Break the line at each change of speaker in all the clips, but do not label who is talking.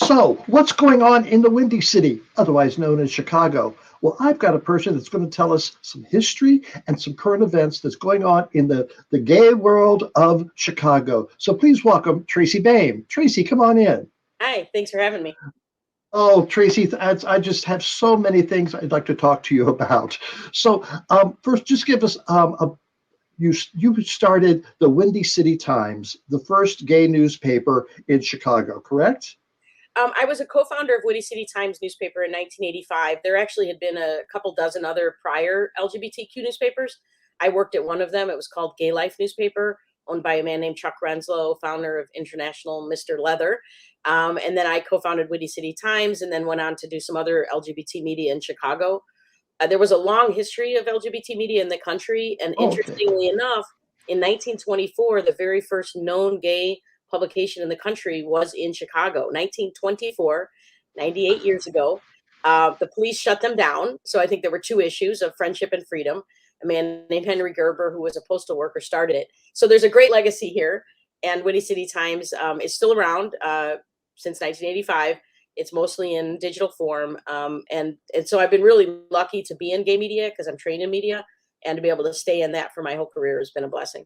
So, what's going on in the Windy City, otherwise known as Chicago? Well, I've got a person that's going to tell us some history and some current events that's going on in the gay world of Chicago. So please welcome Tracy Baim. Tracy, come on in.
Hi, thanks for having me.
Oh, Tracy, I just have so many things I'd like to talk to you about. So, first, just give us you started the Windy City Times, the first gay newspaper in Chicago, correct?
I was a co-founder of Windy City Times newspaper in 1985. There actually had been a couple dozen other prior LGBTQ newspapers. I worked at one of them. It was called Gay Life newspaper, owned by a man named Chuck Renslow, founder of International Mr. Leather. And then I co-founded Windy City Times and then went on to do some other LGBT media in Chicago. There was a long history of LGBT media in the country. And interestingly enough, in 1924, the very first known gay publication in the country was in Chicago, 1924, 98 years ago. The police shut them down. So I think there were two issues of friendship and freedom. A man named Henry Gerber, who was a postal worker, started it. So there's a great legacy here. And Windy City Times is still around since 1985. It's mostly in digital form. And so I've been really lucky to be in gay media because I'm trained in media, and to be able to stay in that for my whole career has been a blessing.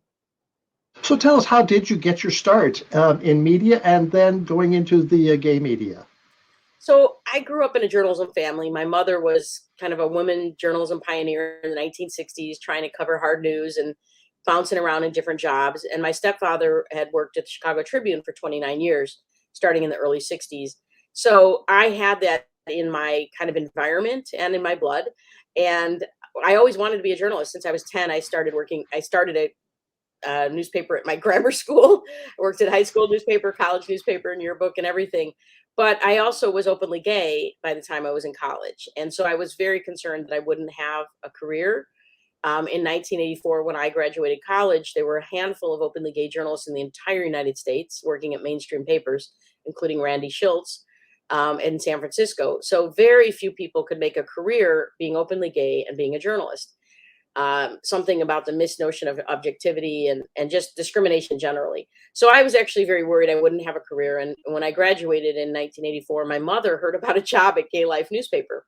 So tell us, how did you get your start in media and then going into the gay media?
So I grew up in a journalism family. My mother was kind of a woman journalism pioneer in the 1960s, trying to cover hard news and bouncing around in different jobs. And my stepfather had worked at the Chicago Tribune for 29 years, starting in the early 60s. So I had that in my kind of environment and in my blood. And I always wanted to be a journalist. Since I was 10, I started a newspaper at my grammar school. I worked at high school newspaper, college newspaper, and yearbook and everything. But I also was openly gay by the time I was in college. And so I was very concerned that I wouldn't have a career. In 1984, when I graduated college, there were a handful of openly gay journalists in the entire United States working at mainstream papers, including Randy Schultz in San Francisco. So very few people could make a career being openly gay and being a journalist. Something about the misnotion of objectivity and just discrimination generally. So I was actually very worried I wouldn't have a career. And when I graduated in 1984, my mother heard about a job at Gay Life newspaper.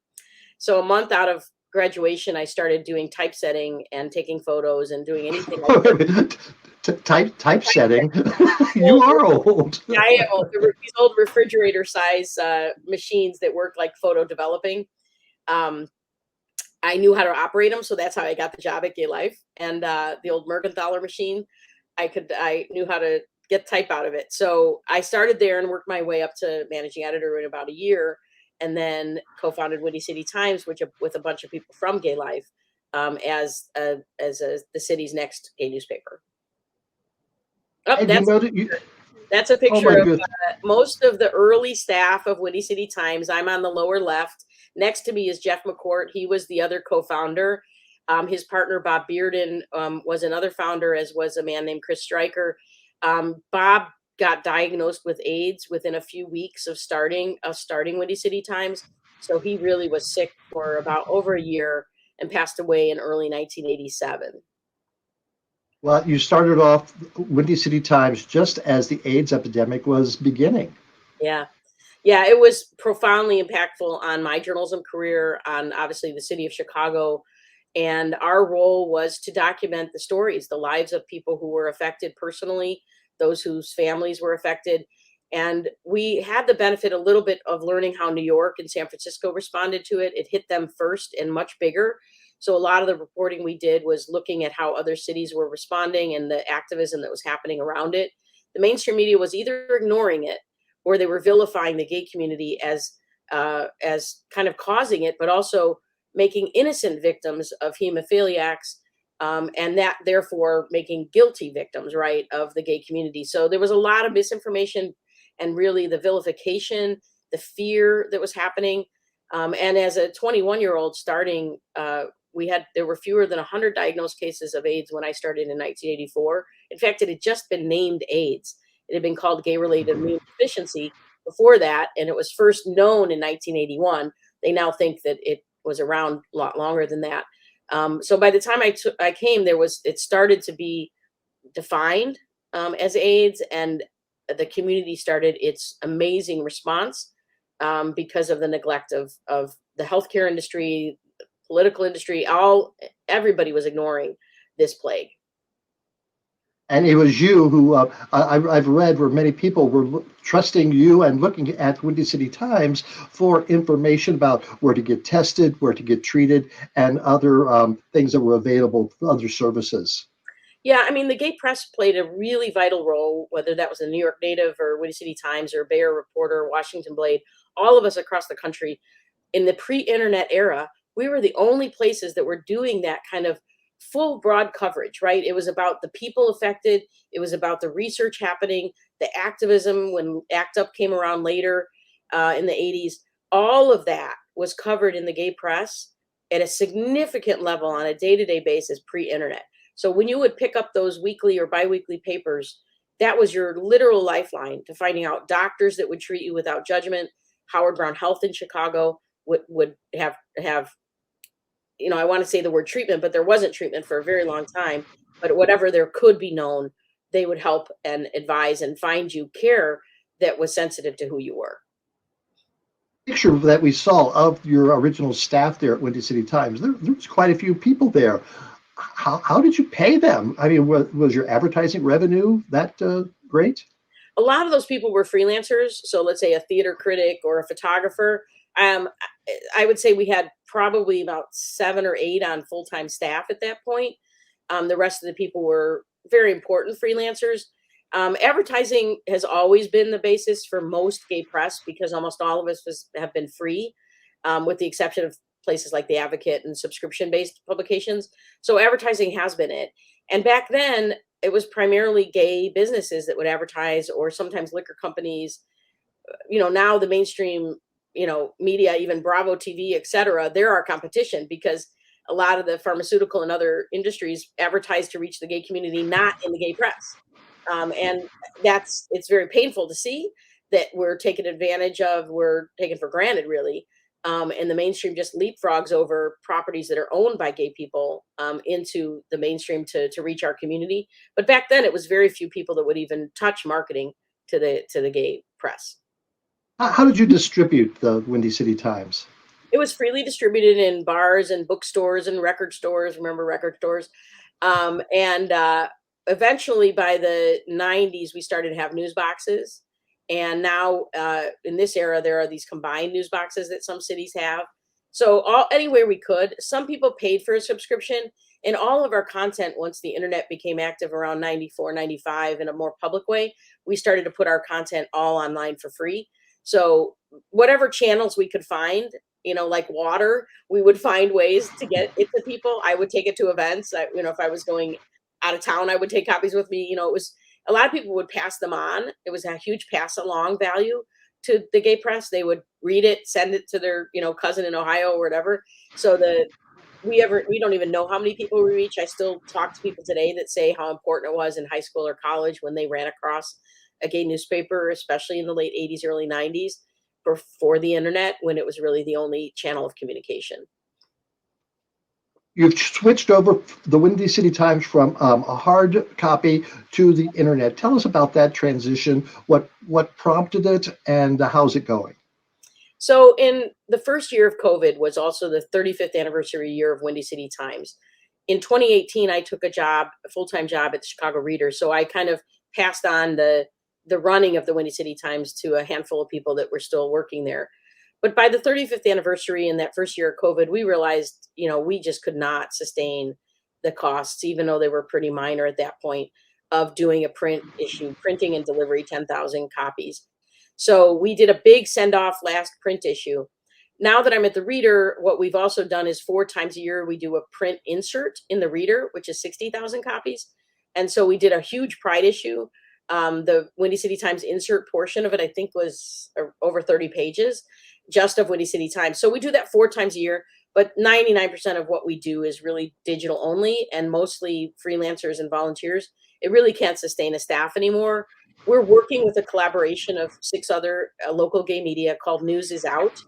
So a month out of graduation, I started doing typesetting and taking photos and doing anything I could.
Typesetting? You are old.
Yeah, I am old. There were these old refrigerator size machines that worked like photo developing. I knew how to operate them, so that's how I got the job at Gay Life. And the old Mergenthaler machine, I knew how to get type out of it. So I started there and worked my way up to managing editor in about a year, and then co-founded Windy City Times, with a bunch of people from Gay Life, as the city's next gay newspaper. That's a picture of most of the early staff of Windy City Times. I'm on the lower left. Next to me is Jeff McCourt. He was the other co-founder. His partner, Bob Bearden, was another founder, as was a man named Chris Stryker. Bob got diagnosed with AIDS within a few weeks of starting Windy City Times. So he really was sick for about over a year and passed away in early 1987.
Well, you started off Windy City Times just as the AIDS epidemic was beginning.
Yeah, it was profoundly impactful on my journalism career, on obviously the city of Chicago. And our role was to document the stories, the lives of people who were affected personally, those whose families were affected. And we had the benefit a little bit of learning how New York and San Francisco responded to it. It hit them first and much bigger. So a lot of the reporting we did was looking at how other cities were responding and the activism that was happening around it. The mainstream media was either ignoring it, or they were vilifying the gay community as kind of causing it, but also making innocent victims of hemophiliacs, and that therefore making guilty victims, right, of the gay community. So there was a lot of misinformation and really the vilification, the fear that was happening. And as a 21-year-old starting, there were fewer than 100 diagnosed cases of AIDS when I started in 1984. In fact, it had just been named AIDS. It had been called gay-related immune deficiency before that, and it was first known in 1981. They now think that it was around a lot longer than that. So by the time I came, it started to be defined as AIDS, and the community started its amazing response because of the neglect of the healthcare industry, political industry. Everybody was ignoring this plague.
And it was you who I've read where many people were trusting you and looking at Windy City Times for information about where to get tested, where to get treated, and other things that were available for other services.
Yeah, I mean, the gay press played a really vital role, whether that was the New York Native or Windy City Times or Bayer Reporter, Washington Blade, all of us across the country in the pre-internet era. We were the only places that were doing that kind of full broad coverage, right? It was about the people affected. It was about the research happening, the activism when ACT UP came around later in the 80s. All of that was covered in the gay press at a significant level on a day-to-day basis pre-internet. So when you would pick up those weekly or biweekly papers, that was your literal lifeline to finding out doctors that would treat you without judgment. Howard Brown Health in Chicago would have I want to say the word treatment, but there wasn't treatment for a very long time. But whatever there could be known, they would help and advise and find you care that was sensitive to who you were.
Picture that we saw of your original staff there at Windy City Times, there was quite a few people there. How did you pay them? I mean, was your advertising revenue that great?
A lot of those people were freelancers. So let's say a theater critic or a photographer. I would say we had probably about 7 or 8 on full-time staff at that point. The rest of the people were very important freelancers. Advertising has always been the basis for most gay press because almost all of us have been free, with the exception of places like The Advocate and subscription-based publications. So advertising has been it. And back then, it was primarily gay businesses that would advertise, or sometimes liquor companies. Now the mainstream, media, even Bravo TV, et cetera, they're our competition because a lot of the pharmaceutical and other industries advertise to reach the gay community, not in the gay press. And it's very painful to see that we're taken advantage of, we're taken for granted, really. And the mainstream just leapfrogs over properties that are owned by gay people into the mainstream to reach our community. But back then, it was very few people that would even touch marketing to the gay press.
How did you distribute the Windy City Times?
It was freely distributed in bars and bookstores and record stores. Remember record stores? And eventually, by the 90s, we started to have news boxes. And now in this era, there are these combined news boxes that some cities have. So anywhere we could. Some people paid for a subscription, and all of our content, once the internet became active around 94, 95 in a more public way, we started to put our content all online for free. So whatever channels we could find, like water, we would find ways to get it to people. I would take it to events. If I was going out of town, I would take copies with me. It was a lot of people would pass them on. It was a huge pass along value to the gay press. They would read it, send it to their, cousin in Ohio or whatever. So we don't even know how many people we reach. I still talk to people today that say how important it was in high school or college when they ran across a gay newspaper, especially in the late 80s, early 90s, before the internet, when it was really the only channel of communication.
You've switched over the Windy City Times from a hard copy to the internet. Tell us about that transition. What prompted it, and how's it going?
So, in the first year of COVID was also the 35th anniversary year of Windy City Times. In 2018, I took a full-time job at the Chicago Reader. So I kind of passed on the running of the Windy City Times to a handful of people that were still working there. But by the 35th anniversary in that first year of COVID, we realized, we just could not sustain the costs, even though they were pretty minor at that point, of doing a print issue, printing and delivery 10,000 copies. So we did a big send-off last print issue. Now that I'm at the Reader, what we've also done is 4 times a year, we do a print insert in the Reader, which is 60,000 copies. And so we did a huge Pride issue. The Windy City Times insert portion of it, I think, was over 30 pages just of Windy City Times. So we do that 4 times a year, but 99% of what we do is really digital only and mostly freelancers and volunteers. It really can't sustain a staff anymore. We're working with a collaboration of 6 other local gay media called News is Out.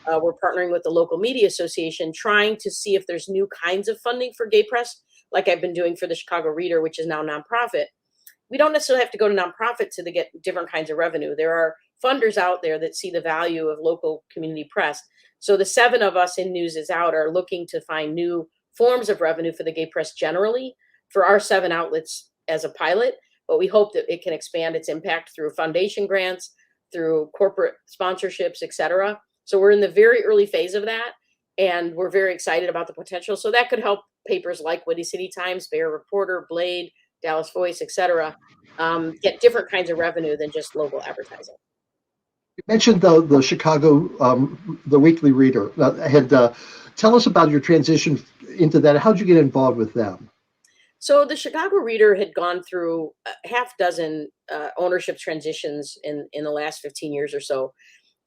We're partnering with the local media association, trying to see if there's new kinds of funding for gay press, like I've been doing for the Chicago Reader, which is now nonprofit. We don't necessarily have to go to nonprofit to get different kinds of revenue. There are funders out there that see the value of local community press. So the 7 of us in News is Out are looking to find new forms of revenue for the gay press generally, for our 7 outlets as a pilot, but we hope that it can expand its impact through foundation grants, through corporate sponsorships, et cetera. So we're in the very early phase of that, and we're very excited about the potential. So that could help papers like Windy City Times, Bear Reporter, Blade, Dallas Voice, et cetera, get different kinds of revenue than just local advertising.
You mentioned the Chicago, the Weekly Reader. Tell us about your transition into that. How'd you get involved with them?
So the Chicago Reader had gone through a half dozen ownership transitions in the last 15 years or so.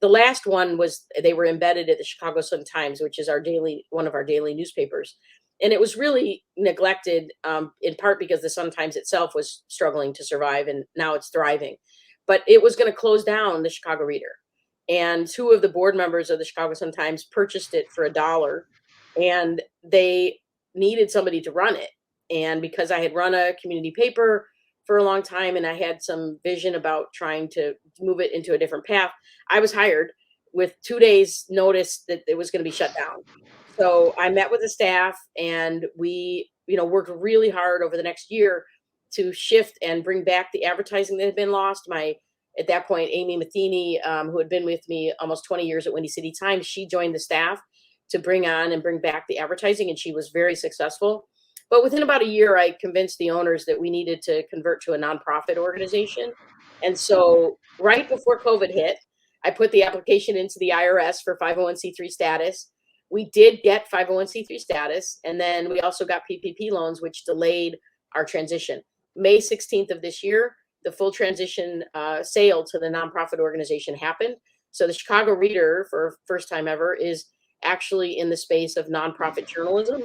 The last one was they were embedded at the Chicago Sun-Times, which is one of our daily newspapers. And it was really neglected, in part because the Sun-Times itself was struggling to survive, and now it's thriving. But it was going to close down the Chicago Reader. And 2 of the board members of the Chicago Sun-Times purchased it for $1, and they needed somebody to run it. And because I had run a community paper for a long time and I had some vision about trying to move it into a different path, I was hired with 2 days notice that it was going to be shut down. So I met with the staff, and we, worked really hard over the next year to shift and bring back the advertising that had been lost. At that point, Amy Matheny, who had been with me almost 20 years at Windy City Times, she joined the staff to bring on and bring back the advertising, and she was very successful. But within about a year, I convinced the owners that we needed to convert to a nonprofit organization. And so right before COVID hit, I put the application into the IRS for 501c3 status. We did get 501c3 status, and then we also got PPP loans, which delayed our transition. May 16th of this year, the full transition sale to the nonprofit organization happened. So the Chicago Reader, for first time ever, is actually in the space of nonprofit journalism.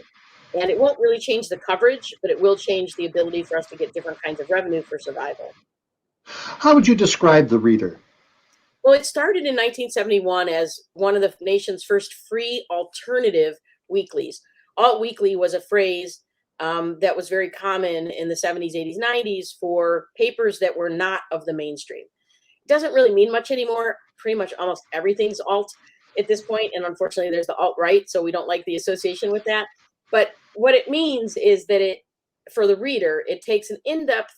And it won't really change the coverage, but it will change the ability for us to get different kinds of revenue for survival.
How would you describe the Reader?
Well, it started in 1971 as one of the nation's first free alternative weeklies. Alt weekly was a phrase that was very common in the 70s, 80s, 90s for papers that were not of the mainstream. It doesn't really mean much anymore. Pretty much almost everything's alt at this point, and unfortunately there's the alt-right, so we don't like the association with that. But what it means is that for the Reader, it takes an in-depth,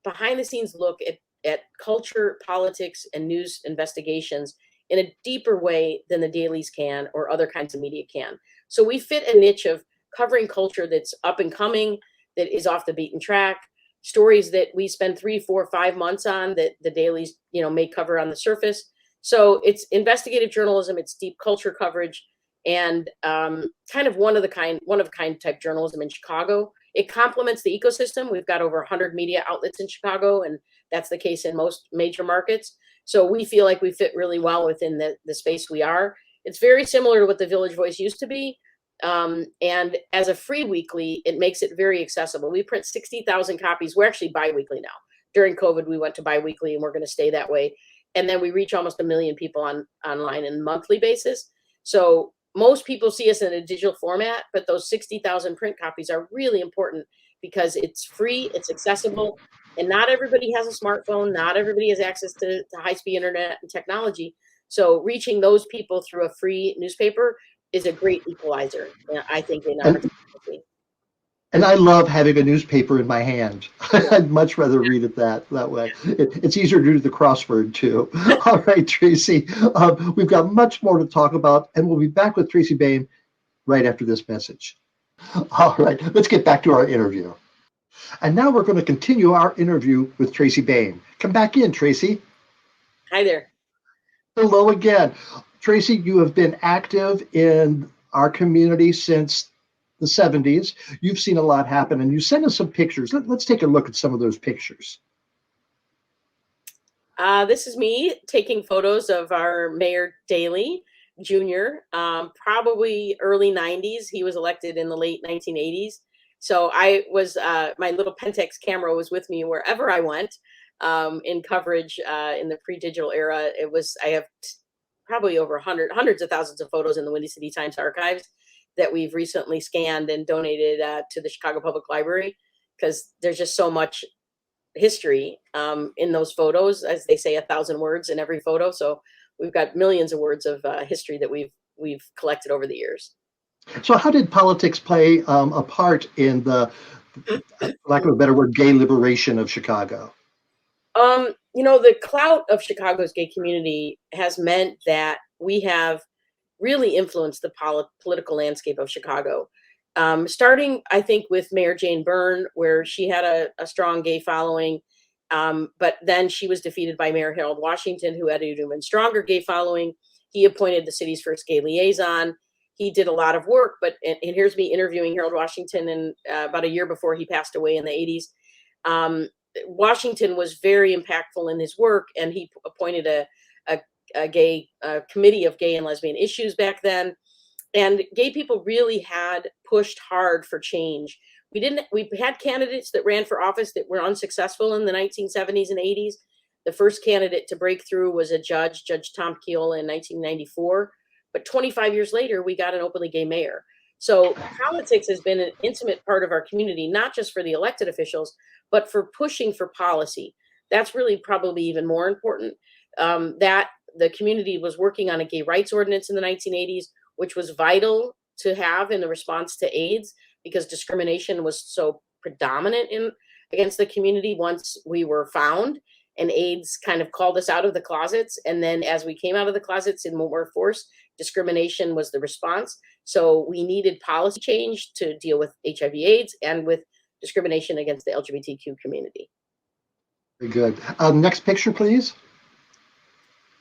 behind-the-scenes look at culture, politics, and news investigations in a deeper way than the dailies can or other kinds of media can. So we fit a niche of covering culture that's up and coming, that is off the beaten track, stories that we spend 3, 4, 5 months on that the dailies, may cover on the surface. So it's investigative journalism, it's deep culture coverage, and kind of one of kind type journalism in Chicago. It complements the ecosystem. We've got over 100 media outlets in Chicago, and that's the case in most major markets. So we feel like we fit really well within the space we are. It's very similar to what the Village Voice used to be. And as a free weekly, it makes it very accessible. We print 60,000 copies. We're actually biweekly now. During COVID, we went to biweekly, and we're going to stay that way. And then we reach almost 1 million people online on a monthly basis. So most people see us in a digital format, but those 60,000 print copies are really important because it's free, it's accessible, and not everybody has a smartphone. Not everybody has access to high-speed internet and technology. So reaching those people through a free newspaper is a great equalizer, I think, in our democracy.
And I love having a newspaper in my hand. I'd much rather read it that way. It's easier to do the crossword too. All right, Tracy, we've got much more to talk about, and we'll be back with Tracy Bain right after this message. All right, let's get back to our interview. And now we're going to continue our interview with Tracy Bain. Come back in, Tracy.
Hi there.
Hello again. Tracy, you have been active in our community since the 70s. You've seen a lot happen, and you sent us some pictures. Let's take a look at some of those pictures.
This is me taking photos of our Mayor Daley Jr., probably early 90s. He was elected in the late 1980s. So I was, my little Pentax camera was with me wherever I went in coverage in the pre-digital era. I have probably over hundreds of thousands of photos in the Windy City Times archives that we've recently scanned and donated to the Chicago Public Library, because there's just so much history in those photos. As they say, 1,000 words in every photo. So we've got millions of words of history that we've collected over the years.
So how did politics play a part in the, lack of a better word, gay liberation of Chicago?
The clout of Chicago's gay community has meant that we have really influenced the political landscape of Chicago. Starting, I think, with Mayor Jane Byrne, where she had a strong gay following. But then she was defeated by Mayor Harold Washington, who had an even stronger gay following. He appointed the city's first gay liaison. He did a lot of work, and here's me interviewing Harold Washington in about a year before he passed away in the 80s. Washington was very impactful in his work, and he appointed a gay committee of gay and lesbian issues back then. And gay people really had pushed hard for change. We had candidates that ran for office that were unsuccessful in the 1970s and 80s. The first candidate to break through was a Judge Tomkeel in 1994. But 25 years later, we got an openly gay mayor. So politics has been an intimate part of our community, not just for the elected officials, but for pushing for policy. That's really probably even more important. That the community was working on a gay rights ordinance in the 1980s, which was vital to have in the response to AIDS, because discrimination was so predominant against the community once we were found, and AIDS kind of called us out of the closets. And then as we came out of the closets in more force, discrimination was the response. So we needed policy change to deal with HIV/AIDS and with discrimination against the LGBTQ community.
Very good. Next picture, please.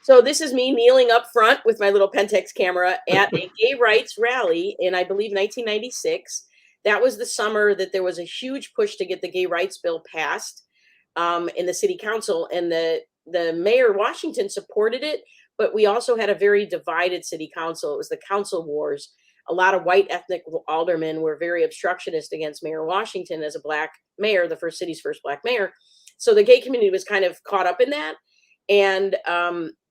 So this is me kneeling up front with my little Pentax camera at a gay rights rally in, I believe, 1996. That was the summer that there was a huge push to get the gay rights bill passed in the city council, and the mayor Washington supported it, but we also had a very divided city council. It was the council wars. A lot of white ethnic aldermen were very obstructionist against Mayor Washington as a black mayor, the city's first black mayor. So the gay community was kind of caught up in that. And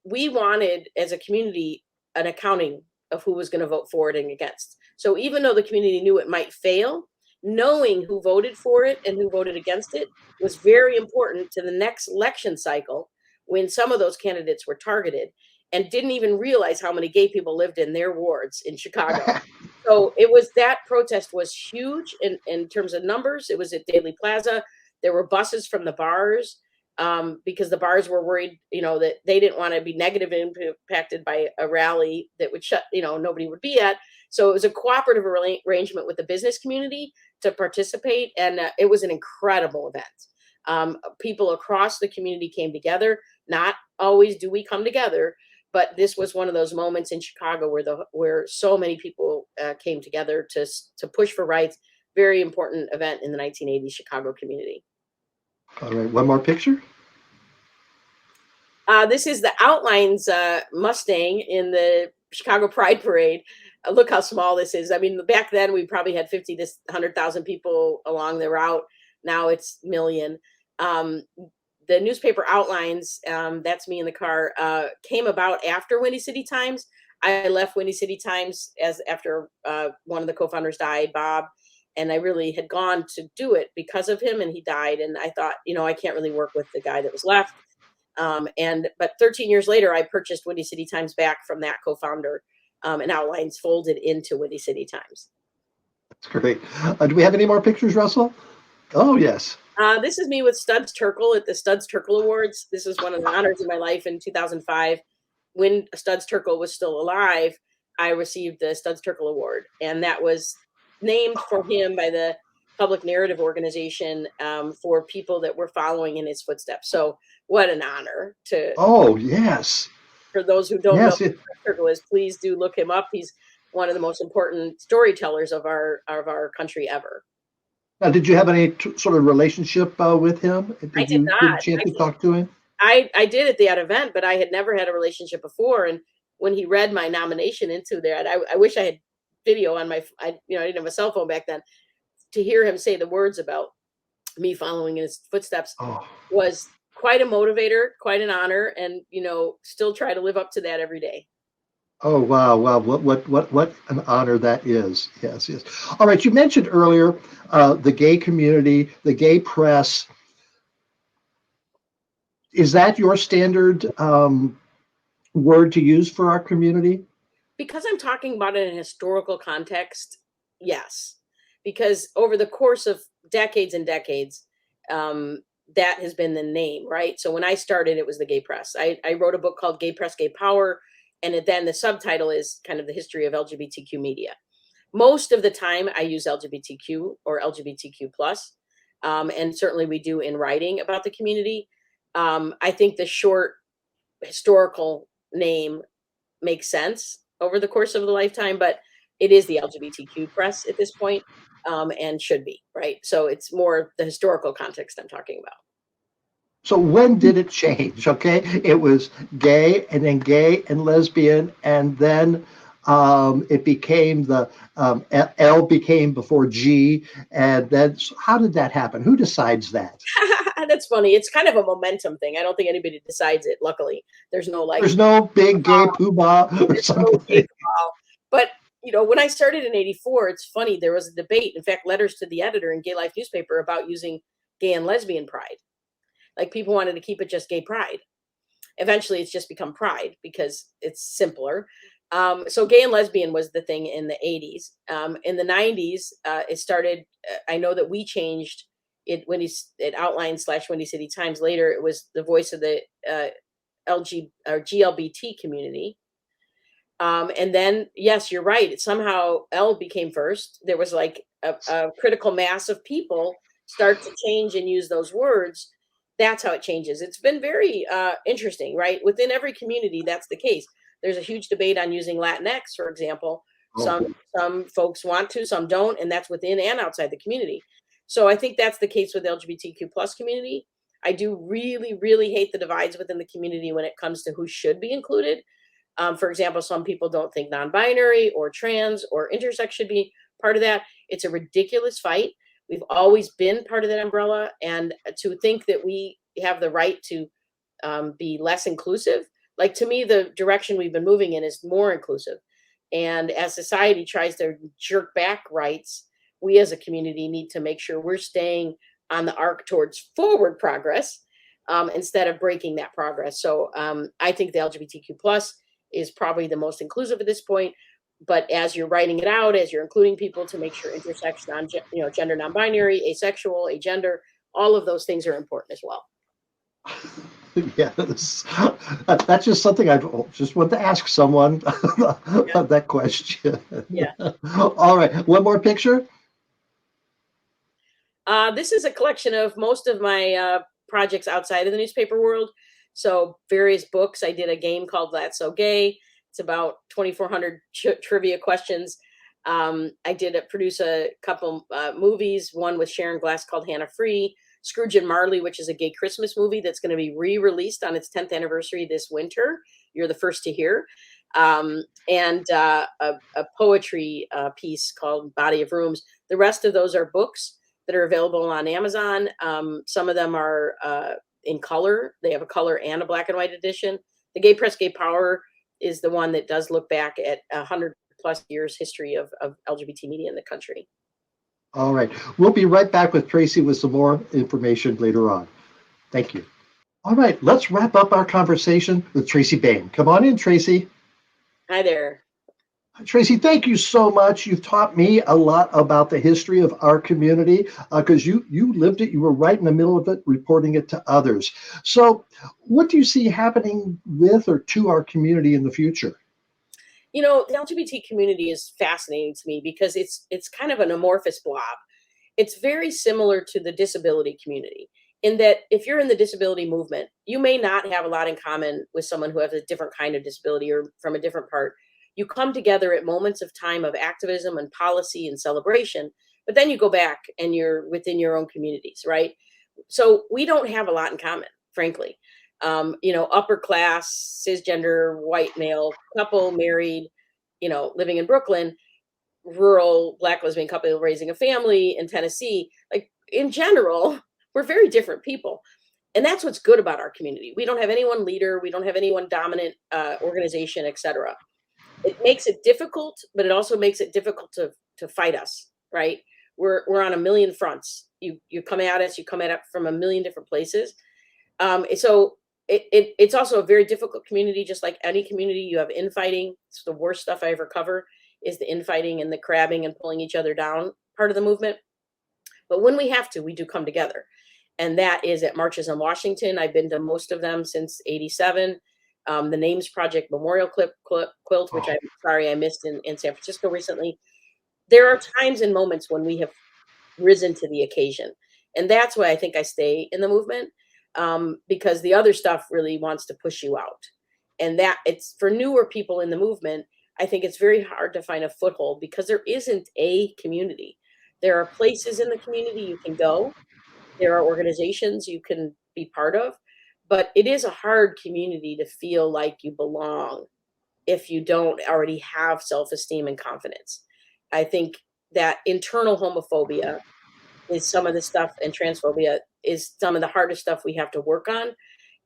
we wanted, as a community, an accounting of who was going to vote for it and against. So even though the community knew it might fail, knowing who voted for it and who voted against it was very important to the next election cycle, when some of those candidates were targeted and didn't even realize how many gay people lived in their wards in Chicago. So that protest was huge in terms of numbers. It was at Daly Plaza. There were buses from the bars because the bars were worried, that they didn't want to be negatively impacted by a rally that would nobody would be at. So it was a cooperative arrangement with the business community to participate. And it was an incredible event. People across the community came together. Not always do we come together, but this was one of those moments in Chicago where so many people came together to push for rights. Very important event in the 1980s Chicago community.
All right, one more picture.
This is the Outlines Mustang in the Chicago Pride Parade. Look how small this is. I mean, back then we probably had 50 to 100,000 people along the route. Now it's million. The newspaper Outlines, that's me in the car, came about after Windy City Times. I left Windy City Times after one of the co-founders died, Bob, and I really had gone to do it because of him, and he died. And I thought, I can't really work with the guy that was left. But 13 years later, I purchased Windy City Times back from that co-founder, and Outlines folded into Windy City Times.
That's great. Do we have any more pictures, Russell? Oh, yes.
This is me with Studs Turkel at the Studs Turkel Awards. This is one of the honors in my life in 2005. When Studs Turkel was still alive, I received the Studs Turkel Award, and that was named for him by the Public Narrative Organization for people that were following in his footsteps. So what an honor to.
Oh, yes.
For those who don't know who Studs Turkel is, please do look him up. He's one of the most important storytellers of our country ever.
Now, did you have any sort of relationship with him?
I did not.
Get a chance to talk to him?
I did at that event, but I had never had a relationship before. And when he read my nomination into that, I wish I had video on I didn't have a cell phone back then. To hear him say the words about me following in his footsteps was quite a motivator, quite an honor, and still try to live up to that every day.
Oh, wow. What an honor that is. Yes. All right. You mentioned earlier the gay community, the gay press. Is that your standard word to use for our community?
Because I'm talking about it in a historical context, yes. Because over the course of decades and decades, um, that has been the name, right? So when I started, it was the Gay Press. I wrote a book called Gay Press, Gay Power, and then the subtitle is kind of the history of LGBTQ media. Most of the time, I use LGBTQ or LGBTQ plus, and certainly we do in writing about the community. I think the short historical name makes sense over the course of the lifetime, but it is the LGBTQ press at this point, and should be, right? So it's more the historical context I'm talking about.
So when did it change? Okay, it was gay and lesbian, and then it became the L became before G, and then how did that happen? Who decides that?
That's funny. It's kind of a momentum thing. I don't think anybody decides it. Luckily, there's no like,
There's no big gay poobah or
there's no gay
something.
cabal. But when I started in '84, it's funny. There was a debate. In fact, letters to the editor in Gay Life newspaper about using gay and lesbian pride. Like people wanted to keep it just gay pride. Eventually, it's just become pride because it's simpler. So gay and lesbian was the thing in the '80s. In the '90s, it started. I know that we changed it when it outlined / Windy City Times. Later, it was the voice of the LG or GLBT community. And then, yes, you're right. It somehow L became first. There was like a critical mass of people start to change and use those words. That's how it changes. It's been very interesting, right? Within every community, that's the case. There's a huge debate on using Latinx, for example.
Oh,
Some folks want to, some don't, and that's within and outside the community. So I think that's the case with the LGBTQ plus community. I do really, really hate the divides within the community when it comes to who should be included. For example, some people don't think non-binary or trans or intersex should be part of that. It's a ridiculous fight. We've always been part of that umbrella, and to think that we have the right to be less inclusive, like to me, the direction we've been moving in is more inclusive. And as society tries to jerk back rights, we as a community need to make sure we're staying on the arc towards forward progress, instead of breaking that progress. So I think the LGBTQ plus is probably the most inclusive at this point. But as you're writing it out, as you're including people to make sure intersex, gender non-binary, asexual, agender, all of those things are important as well.
yes. That's just something I just want to ask someone
Yeah.
that question.
Yeah.
All right, one more picture.
This is a collection of most of my projects outside of the newspaper world. So various books. I did a game called That's So Gay. It's about 2,400 trivia questions. I did produce a couple movies, one with Sharon Gless called Hannah Free, Scrooge and Marley, which is a gay Christmas movie that's going to be re-released on its 10th anniversary this winter. You're the first to hear. And a poetry piece called Body of Rooms. The rest of those are books that are available on Amazon. Some of them are in color. They have a color and a black and white edition. The Gay Press, Gay Power is the one that does look back at 100+ years history of LGBT media in the country.
All right, we'll be right back with Tracy with some more information later on. Thank you. All right, let's wrap up our conversation with Tracy Bain. Come on in, Tracy.
Hi there.
Tracy, thank you so much. You've taught me a lot about the history of our community because you lived it. You were right in the middle of it, reporting it to others. So, what do you see happening with or to our community in the future?
The LGBT community is fascinating to me because it's kind of an amorphous blob. It's very similar to the disability community in that if you're in the disability movement, you may not have a lot in common with someone who has a different kind of disability or from a different part. You come together at moments of time of activism and policy and celebration, but then you go back and you're within your own communities, right? So we don't have a lot in common, frankly. Upper class, cisgender, white male couple, married, living in Brooklyn, rural black lesbian couple raising a family in Tennessee. Like in general, we're very different people. And that's what's good about our community. We don't have any one leader. We don't have any one dominant organization, etc. It makes it difficult, but it also makes it difficult to fight us, right? We're on a million fronts. You come at us, you come at it from a million different places. So it's also a very difficult community, just like any community. You have infighting. It's the worst stuff I ever cover is the infighting and the crabbing and pulling each other down part of the movement. But when we have to, we do come together. And that is at marches in Washington. I've been to most of them since '87. The Names Project Memorial Quilt, which I'm sorry I missed in San Francisco recently. There are times and moments when we have risen to the occasion. And that's why I think I stay in the movement, because the other stuff really wants to push you out. And that it's for newer people in the movement, I think it's very hard to find a foothold because there isn't a community. There are places in the community you can go. There are organizations you can be part of, but it is a hard community to feel like you belong if you don't already have self-esteem and confidence. I think that internal homophobia is some of the stuff, and transphobia is some of the hardest stuff we have to work on.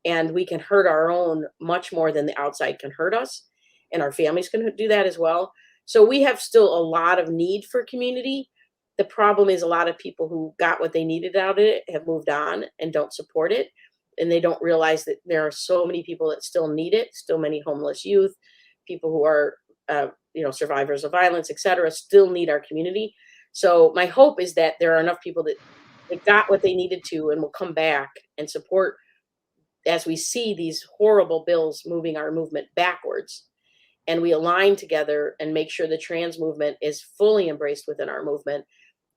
And we can hurt our own much more than the outside can hurt us. And our families can do that as well. So we have still a lot of need for community. The problem is a lot of people who got what they needed out of it have moved on and don't support it. And they don't realize that there are so many people that still need it, still many homeless youth, people who are, survivors of violence, et cetera, still need our community. So my hope is that there are enough people that got what they needed to and will come back and support as we see these horrible bills moving our movement backwards. And we align together and make sure the trans movement is fully embraced within our movement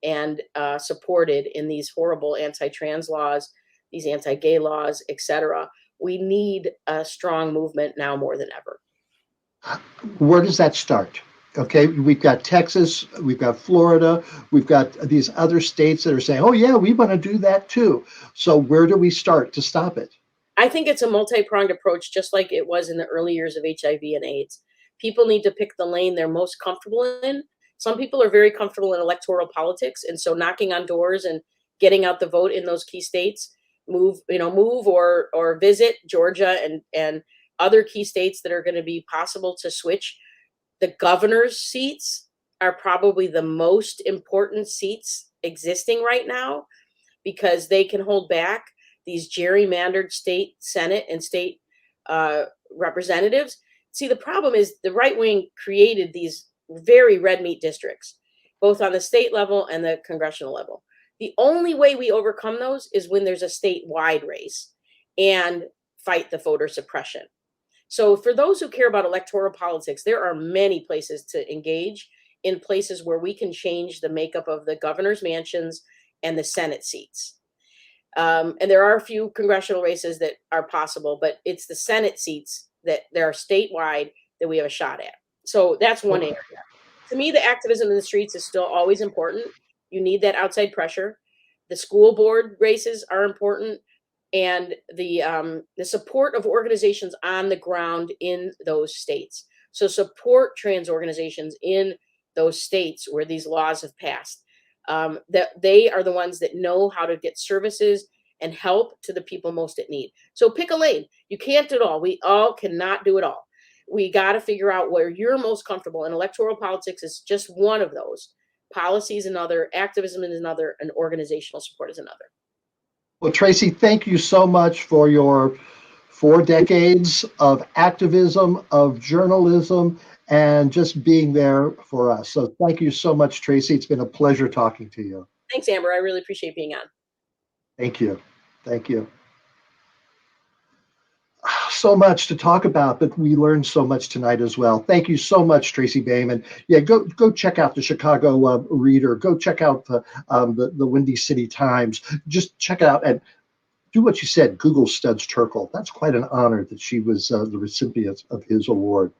and supported in these horrible anti-trans laws, these anti-gay laws, et cetera. We need a strong movement now more than ever.
Where does that start? Okay, we've got Texas, we've got Florida, we've got these other states that are saying, oh yeah, we want to do that too. So where do we start to stop it?
I think it's a multi-pronged approach, just like it was in the early years of HIV and AIDS. People need to pick the lane they're most comfortable in. Some people are very comfortable in electoral politics, and so knocking on doors and getting out the vote in those key states, move or visit Georgia and other key states that are going to be possible to switch. The governor's seats are probably the most important seats existing right now because they can hold back these gerrymandered state Senate and state representatives. See, the problem is the right wing created these very red meat districts, both on the state level and the congressional level. The only way we overcome those is when there's a statewide race and fight the voter suppression. So for those who care about electoral politics, there are many places to engage, in places where we can change the makeup of the governor's mansions and the Senate seats. And there are a few congressional races that are possible, but it's the Senate seats that there are statewide that we have a shot at. So that's one area. To me, the activism in the streets is still always important. You need that outside pressure. The school board races are important, and the support of organizations on the ground in those states. So support trans organizations in those states where these laws have passed. That they are the ones that know how to get services and help to the people most in need. So pick a lane. You can't do it all. We all cannot do it all. We got to figure out where you're most comfortable, and electoral politics is just one of those. Policy is another, activism is another, and organizational support is another.
Well, Tracy, thank you so much for your 4 decades of activism, of journalism, and just being there for us. So thank you so much, Tracy. It's been a pleasure talking to you.
Thanks, Amber. I really appreciate being on.
Thank you. Thank you. So much to talk about, but we learned so much tonight as well. Thank you so much, Tracy Baim. And yeah, go check out the Chicago Reader. Go check out the Windy City Times. Just check it out and do what you said. Google Studs Turkel. That's quite an honor that she was the recipient of his award.